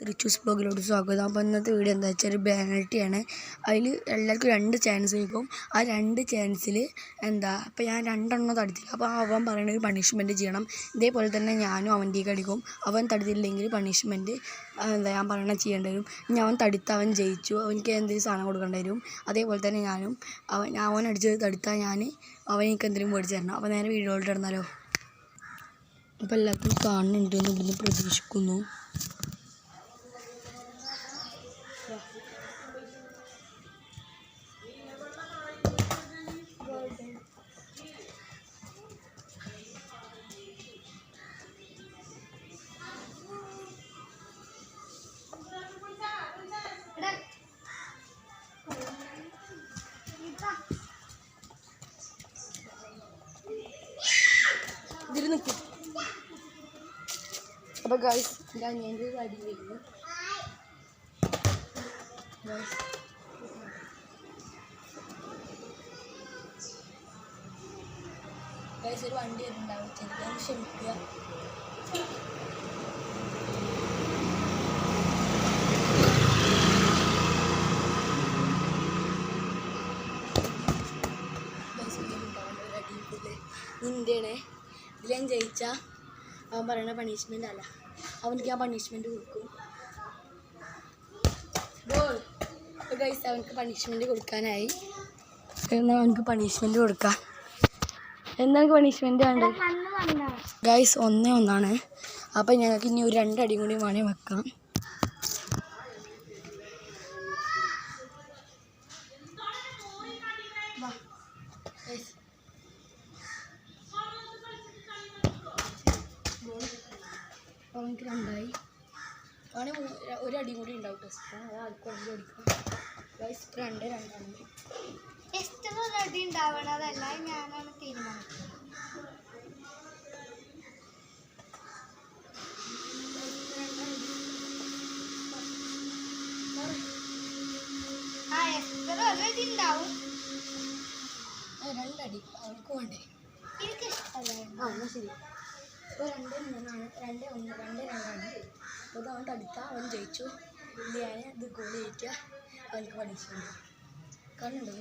റിച്ചൂസ് ബ്ലോഗിലോട്ട് സ്വാഗതം. അപ്പോൾ ഇന്നത്തെ വീഡിയോ എന്താ വെച്ചാൽ ഒരു പെനാൽറ്റിയാണ്. അതിൽ എല്ലാവർക്കും 2 ചാൻസ് കിട്ടും. ആ 2 ചാൻസിൽ അപ്പോൾ ഞാൻ 2 എണ്ണം തടുത്തില്ല. അപ്പോൾ അവൻ പറയുന്ന ഒരു പണിഷ്മെൻറ്റ് ചെയ്യണം. ഇതേപോലെ തന്നെ ഞാനും അവൻ്റെയൊക്കെ അടിക്കും. അവൻ തടുത്തില്ലെങ്കിൽ പണിഷ്മെൻറ്റ് ഞാൻ പറയണ ചെയ്യേണ്ടി വരും. ഇനി അവൻ തടുത്ത് അവൻ ജയിച്ചു, അവനിക്ക് എന്തെങ്കിലും സാധനം കൊടുക്കേണ്ടി വരും. അതേപോലെ തന്നെ ഞാനും അവൻ അടിച്ചത് തടുത്താൽ അവനിക്ക് എന്തെങ്കിലും മേടിച്ച് തരണം. അപ്പോൾ നേരെ വീഡിയോയിലോട്ട് ഇടുന്നാലോ. അപ്പോൾ എല്ലാവർക്കും കാണുന്നുണ്ടെന്ന് ഇവിടുന്ന് പ്രതീക്ഷിക്കുന്നു. അപ്പോൾ ഗൈസ് എൻ്റെ അനിയൻ്റെ ഒരു അടി വരുന്നു. ഗൈസ് ഒരു വണ്ടി വരുന്നുണ്ടാവും, ചെറിയ ക്ഷമിക്കുക. ഇന്ത്യയാണ് ഇതിൽ ഞാൻ ജയിച്ചാൽ അവൻ പറയുന്ന പണിഷ്മെൻ്റ് അല്ല, അവനക്ക് ആ പണിഷ്മെൻറ്റ് കൊടുക്കും. ഗൈസ് അവനക്ക് പണിഷ്മെൻറ്റ് കൊടുക്കാനായി. എന്നാൽ അവനക്ക് പണിഷ്മെൻറ്റ് കൊടുക്കാം. എന്താണ് പണിഷ്മെൻറ്റ് വേണ്ട ഗൈസ്? 1-1. അപ്പം ഞങ്ങൾക്ക് ഇനി ഒരു 2 അടിയും കൂടി വേണേൽ വെക്കാം. അവനക്ക് 2 ആയി. അവന് ഒരു അടി കൂടി ഉണ്ടാവും. ടെസ്റ്റ് അത് ആർക്കും അടി അടിക്കാം. ഗൈസ് 2-2 എത്ര അടി ഉണ്ടാവണതല്ല, ഞാനാണ് തീരുമാനിക്കുന്നത്. എത്ര അടി ഉണ്ടാവും? 2 അടി അവർക്ക് വേണ്ടേ? എനിക്ക് ഇഷ്ടമല്ല. എന്നാൽ ശരി. ഇപ്പോൾ 2-3 2-1 അപ്പോൾ അവൻ തടുത്താൽ അവൻ ജയിച്ചു. ഇത് ഞാൻ ഇത് ഗോൾ കയറ്റുക, അവർക്ക് പണിഷ്മെൻറ്റ് കാണുന്നുണ്ടോ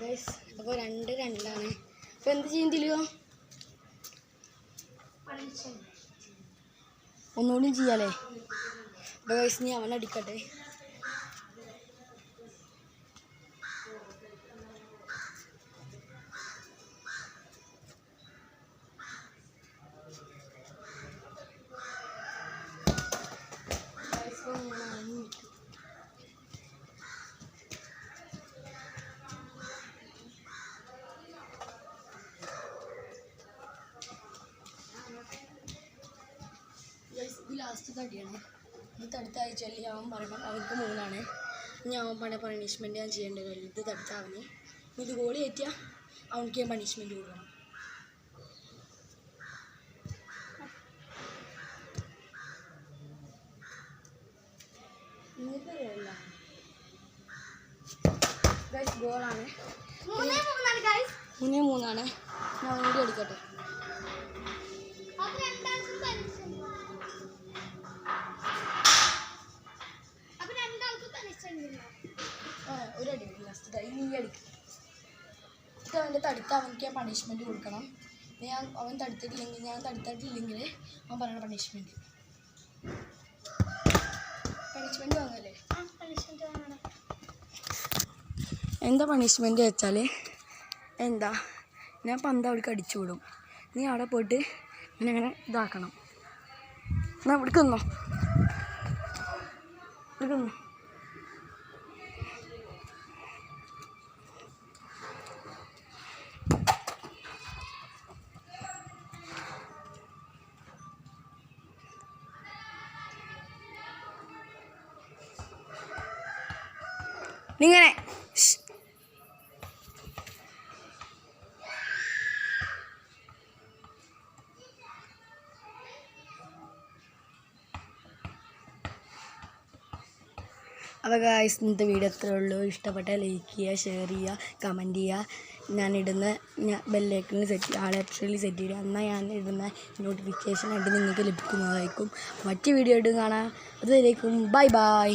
ഗൈസ്? അപ്പോൾ 2-2. അപ്പോൾ എന്ത് ചെയ്യുന്നില്ലയോ? ഒന്നുകൂടി ചെയ്യാല്ലേ? അപ്പോൾ ഗൈസ് നീ അവൻ അടിക്കട്ടെ. ഇത് ലാസ്റ്റ് തടിയാണ്. ഇത് തടുത്ത അയച്ചാൽ അവൻ പറയണം അവർക്ക് 3 ഇനി അവൻ പറഞ്ഞ പണിഷ്മെൻറ്റ് ഞാൻ ചെയ്യേണ്ടി വരും. ഇത് തടുത്ത അവന് ഇത് ഗോളി കയറ്റിയാൽ അവനക്ക് ഞാൻ പണിഷ്മെൻറ്റ് കൊടുക്കണം. നിങ്ങൾക്കറിയില്ല ഗൈസ് ഗോളാണ്. 3-3. ഞാൻ അവനോട് എടുക്കട്ടെ. ഒരു അടി ലാസ്റ്റ് നീ അടിക്കും. ഇത് അവൻ്റെ തടുത്ത അവനക്ക് ഞാൻ പണിഷ്മെൻറ്റ് കൊടുക്കണം. അവൻ ഞാൻ തടുത്തിട്ടില്ലെങ്കിൽ അവൻ പറയുന്ന പണിഷ്മെൻറ്റ് വാങ്ങല്ലേ? എന്താ പണിഷ്മെൻറ്റ് വെച്ചാൽ ഞാൻ പന്ത് അവിടേക്ക് അടിച്ചു വിടും. നീ അവിടെ പോയിട്ട് അങ്ങനെ ഇതാക്കണം. എന്നാൽ ഇവിടേക്ക് ഇങ്ങനെ അപ്പോൾ ഗായ്സ് ഇന്നത്തെ വീഡിയോ അത്രേ ഉള്ളൂ. ഇഷ്ടപ്പെട്ടാൽ ലൈക്ക് ചെയ്യുക, ഷെയർ ചെയ്യുക, കമൻറ്റ് ചെയ്യുക. ഞാനിടുന്ന ബെല്ലൈക്കണിൽ ആൾ ഓപ്ഷനിൽ സെറ്റ് ചെയ്യുക. എന്നാൽ ഞാൻ ഇടുന്ന നോട്ടിഫിക്കേഷൻ ആയിട്ട് നിങ്ങൾക്ക് ലഭിക്കുന്നതായിരിക്കും. മറ്റ് വീഡിയോ ആയിട്ട് കാണാം. അതുവരേക്കും ബൈ ബൈ.